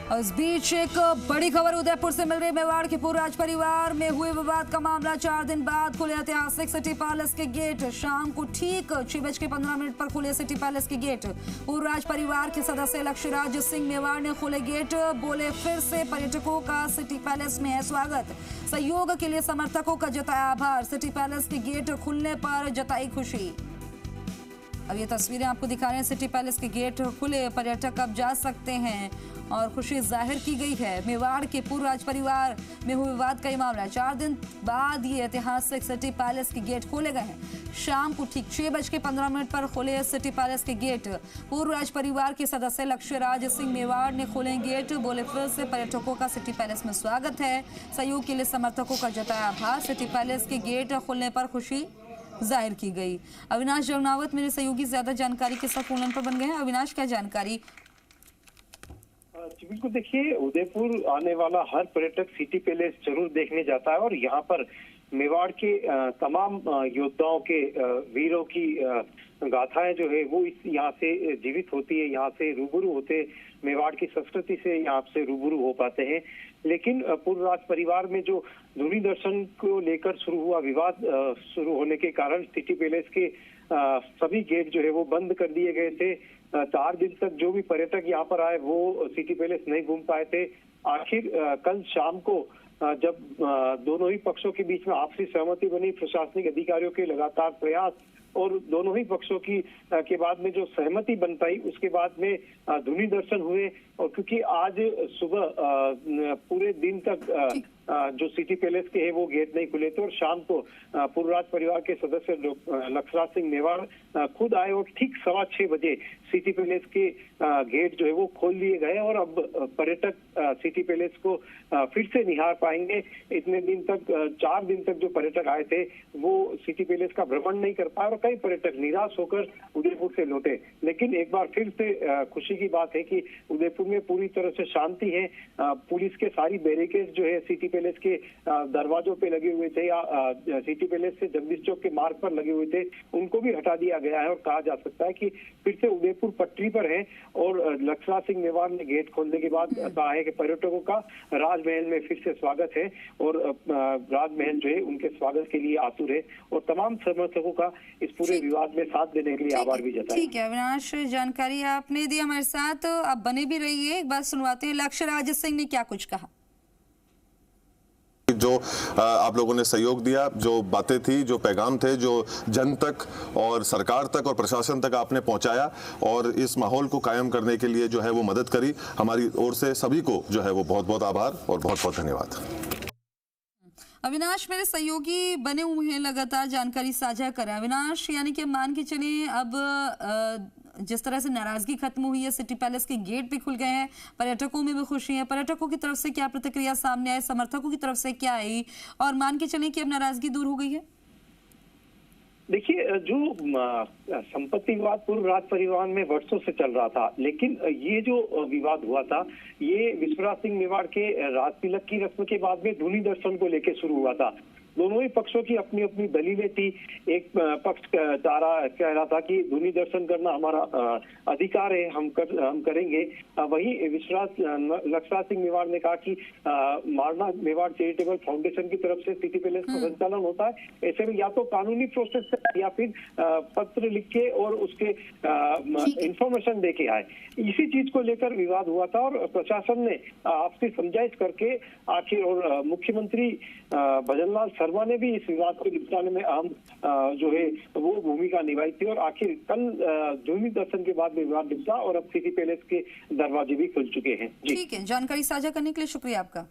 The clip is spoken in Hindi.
इस बीच एक बड़ी खबर उदयपुर से मिल रही। मेवाड़ के पूर्व राज परिवार में हुए विवाद का मामला 4 दिन बाद खुले ऐतिहासिक सिटी पैलेस के गेट। शाम को ठीक 6:15 पर खुले सिटी पैलेस के गेट। पूर्व राज परिवार के सदस्य लक्ष्यराज सिंह मेवाड़ ने खोले गेट। बोले, फिर से पर्यटकों का सिटी पैलेस में है स्वागत। सहयोग के लिए समर्थकों का जताया आभार। सिटी पैलेस के गेट खुलने पर जताई खुशी। अब ये तस्वीरें आपको दिखा रहे हैं। सिटी पैलेस के गेट खुले, पर्यटक अब जा सकते हैं और खुशी जाहिर की गई है। मेवाड़ के पूर्व राज परिवार में हुए विवाद का ये मामला 4 दिन बाद ये ऐतिहासिक सिटी पैलेस के गेट खोले गए हैं। शाम को ठीक 6:15 पर खोले सिटी पैलेस के गेट। पूर्व राज परिवार के सदस्य लक्ष्यराज सिंह मेवाड़ ने खोले गेट। बोले, फिर से पर्यटकों का सिटी पैलेस में स्वागत है। सहयोग के लिए समर्थकों का जताया आभार। सिटी पैलेस के गेट खुलने पर खुशी जाहिर की गई। अविनाश जगनावत मेरे सहयोगी ज्यादा जानकारी के साथ फोन पर बन गए हैं। अविनाश, क्या जानकारी? बिल्कुल, देखिए, उदयपुर आने वाला हर पर्यटक सिटी पैलेस जरूर देखने जाता है और यहाँ पर मेवाड़ के तमाम योद्धाओं के वीरों की गाथाएं जो है वो यहाँ से जीवित होती है, यहाँ से रूबरू होते, मेवाड़ की संस्कृति से यहाँ से रूबरू हो पाते हैं। लेकिन पूर्व राज परिवार में जो धुनी दर्शन को लेकर शुरू हुआ विवाद शुरू होने के कारण सिटी पैलेस के सभी गेट जो है वो बंद कर दिए गए थे। 4 दिन तक जो भी पर्यटक यहाँ पर आए वो सिटी पैलेस नहीं घूम पाए थे। आखिर कल शाम को जब दोनों ही पक्षों के बीच में आपसी सहमति बनी, प्रशासनिक अधिकारियों के लगातार प्रयास और दोनों ही पक्षों की के बाद में जो सहमति बन पाई, उसके बाद में धुनी दर्शन हुए। और क्योंकि आज सुबह पूरे दिन तक जो सिटी पैलेस के है वो गेट नहीं खुले थे और शाम को पूर्व राज परिवार के सदस्य लक्ष्यराज सिंह मेवाड़ खुद आए और ठीक 6:15 बजे सिटी पैलेस के गेट जो है वो खोल लिए गए और अब पर्यटक सिटी पैलेस को फिर से निहार पाएंगे। इतने दिन तक 4 दिन तक जो पर्यटक आए थे वो सिटी पैलेस का भ्रमण नहीं कर पाए और कई पर्यटक निराश होकर उदयपुर से लौटे। लेकिन एक बार फिर से खुशी की बात है कि उदयपुर में पूरी तरह से शांति है। पुलिस के सारी बैरिकेड जो है सिटी पैलेस के दरवाजों पे लगे हुए थे या सिटी पैलेस से जगदीश चौक के मार्ग पर लगे हुए थे, उनको भी हटा दिया गया है और कहा जा सकता है कि फिर से उदयपुर पटरी पर है। और लक्ष्यराज सिंह मेवाड़ ने गेट खोलने के बाद कहा है कि पर्यटकों का राजमहल में फिर से स्वागत है और राजमहल जो है उनके स्वागत के लिए आतुर है और तमाम समर्थकों का इस पूरे विवाद में साथ देने के लिए आभार भी जताया। ठीक है अविनाश, जानकारी आपने दी हमारे साथ। आप बने भी रहिए, एक बात सुनवाते हैं लक्ष्यराज सिंह ने क्या कुछ कहा। जो आप लोगों ने सहयोग दिया, जो बातें थी, जो पैगाम थे, जो जन तक और सरकार तक और प्रशासन तक आपने पहुंचाया और इस माहौल को कायम करने के लिए जो है वो मदद करी, हमारी ओर से सभी को जो है वो बहुत बहुत आभार और बहुत बहुत धन्यवाद। अविनाश मेरे सहयोगी बने हुए हैं, लगातार जानकारी साझा करें। अविनाश, यानी कि मान के चलिए अब जिस तरह से नाराजगी खत्म हुई है, सिटी पैलेस के गेट भी खुल गए हैं, पर्यटकों में भी खुशी है। पर्यटकों की तरफ से क्या प्रतिक्रिया सामने आई, समर्थकों की तरफ से क्या आई और मान के चलें कि अब नाराजगी दूर हो गई है? देखिए, जो संपत्ति विवाद पूर्व राज परिवार में वर्षों से चल रहा था, लेकिन ये जो विवाद हुआ था ये विश्वराज सिंह मेवाड़ के राज तिलक की रस्म के बाद में धुनी दर्शन को लेकर शुरू हुआ था। दोनों ही पक्षों की अपनी अपनी दलीलें थी। एक पक्ष कह रहा था कि धुनी दर्शन करना हमारा अधिकार है, हम करेंगे। वहीं लक्ष्यराज सिंह मेवाड़ ने कहा कि मारना मेवाड़ चैरिटेबल फाउंडेशन की तरफ से सिटी पैलेस का संचालन होता है, ऐसे में या तो कानूनी प्रोसेस से या फिर पत्र लिख के और उसके इंफॉर्मेशन दे के आए। इसी चीज को लेकर विवाद हुआ था और प्रशासन ने आपसी समझाइश करके आखिर, और मुख्यमंत्री भजनलाल शर्मा ने भी इस विवाद को निपटाने में अहम जो है वो भूमिका निभाई थी और आखिर कल धुनी दर्शन के बाद विवाद निपटा और अब सिटी पैलेस के दरवाजे भी खुल चुके हैं। ठीक है, जानकारी साझा करने के लिए शुक्रिया आपका।